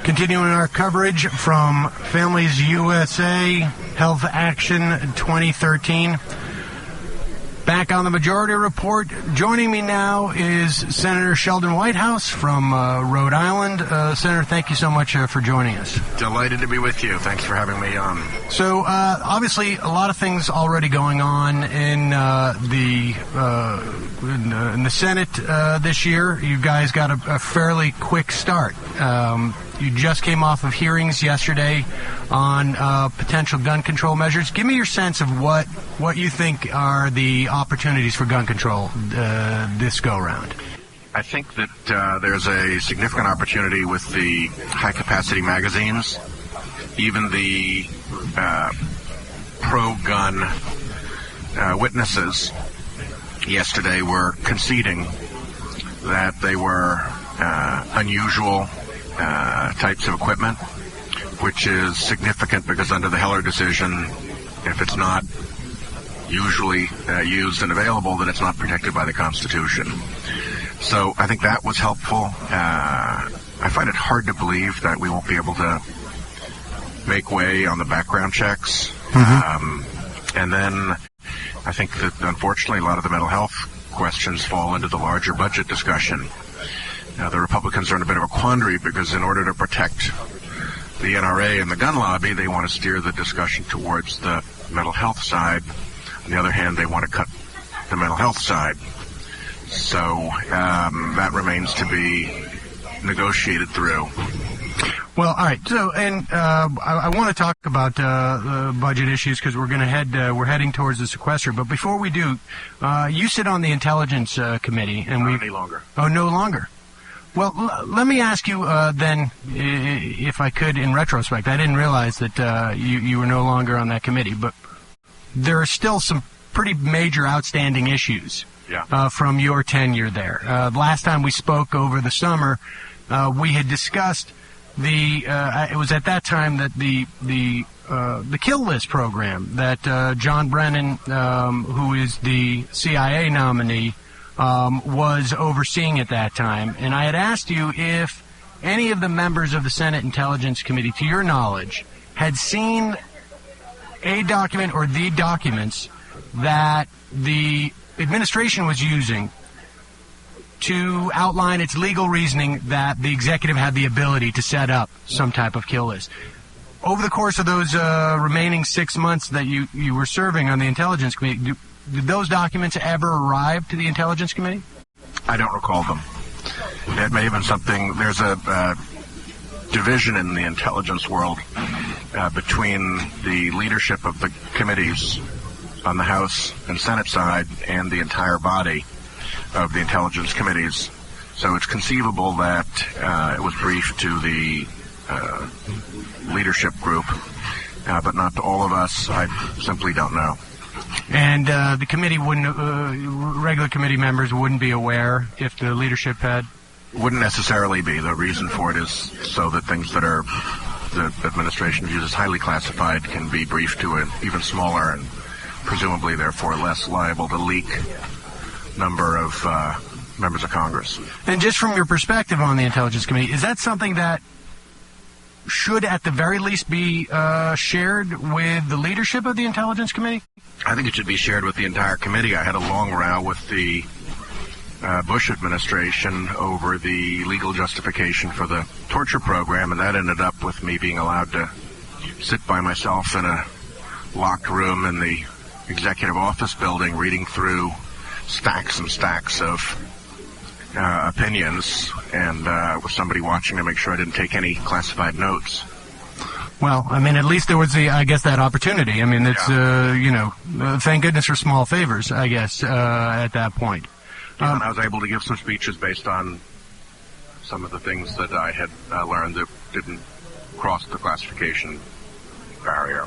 Continuing our coverage from Families USA Health Action 2013. Back on the Majority Report. Joining me now is Senator Sheldon Whitehouse from Rhode Island. Senator, thank you so much for joining us. Delighted to be with you. Thanks for having me on. So, obviously, a lot of things already going on in the Senate this year. You guys got a fairly quick start. You just came off of hearings yesterday on potential gun control measures. Give me your sense of what you think are the opportunities for gun control this go-round. I think that there's a significant opportunity with the high-capacity magazines. Even the pro-gun witnesses yesterday were conceding that they were unusual types of equipment, which is significant because under the Heller decision, if it's not usually used and available, then it's not protected by the Constitution. So I think that was helpful. I find it hard to believe that we won't be able to make way on the background checks. And then I think that, unfortunately, a lot of the mental health questions fall into the larger budget discussion. The Republicans are in a bit of a quandary because in order to protect the NRA and the gun lobby, they want to steer the discussion towards the mental health side. On the other hand, they want to cut the mental health side. So that remains to be negotiated through. Well, all right. So, and I want to talk about budget issues because we're going to we're heading towards the sequester. But before we do, you sit on the Intelligence Committee, and Not any longer. Oh, no longer. Well, let me ask you then, if I could, in retrospect. I didn't realize that you were no longer on that committee, but there are still some pretty major outstanding issues from your tenure there. Last time we spoke over the summer, we had discussed it was at that time that the kill list program that John Brennan, who is the CIA nominee, was overseeing at that time. And I had asked you if any of the members of the Senate Intelligence Committee, to your knowledge, had seen a document or the documents that the administration was using to outline its legal reasoning that the executive had the ability to set up some type of kill list. Over the course of those remaining 6 months that you were serving on the Intelligence Committee, did those documents ever arrive to the Intelligence Committee? I don't recall them. It may have been something. There's a division in the intelligence world between the leadership of the committees on the House and Senate side and the entire body of the intelligence committees. So it's conceivable that it was briefed to the leadership group, but not to all of us. I simply don't know. And the committee wouldn't, regular committee members wouldn't be aware if the leadership had? Wouldn't necessarily be. The reason for it is so that things that are the administration views as highly classified can be briefed to an even smaller and presumably therefore less liable to leak number of members of Congress. And just from your perspective on the Intelligence Committee, is that something that should at the very least be shared with the leadership of the Intelligence Committee? I think it should be shared with the entire committee. I had a long row with the Bush administration over the legal justification for the torture program, and that ended up with me being allowed to sit by myself in a locked room in the executive office building reading through stacks and stacks of opinions, and with somebody watching to make sure I didn't take any classified notes. Well, I mean, at least there was that opportunity. I mean, it's, thank goodness for small favors, I guess, at that point. And I was able to give some speeches based on some of the things that I had learned that didn't cross the classification barrier.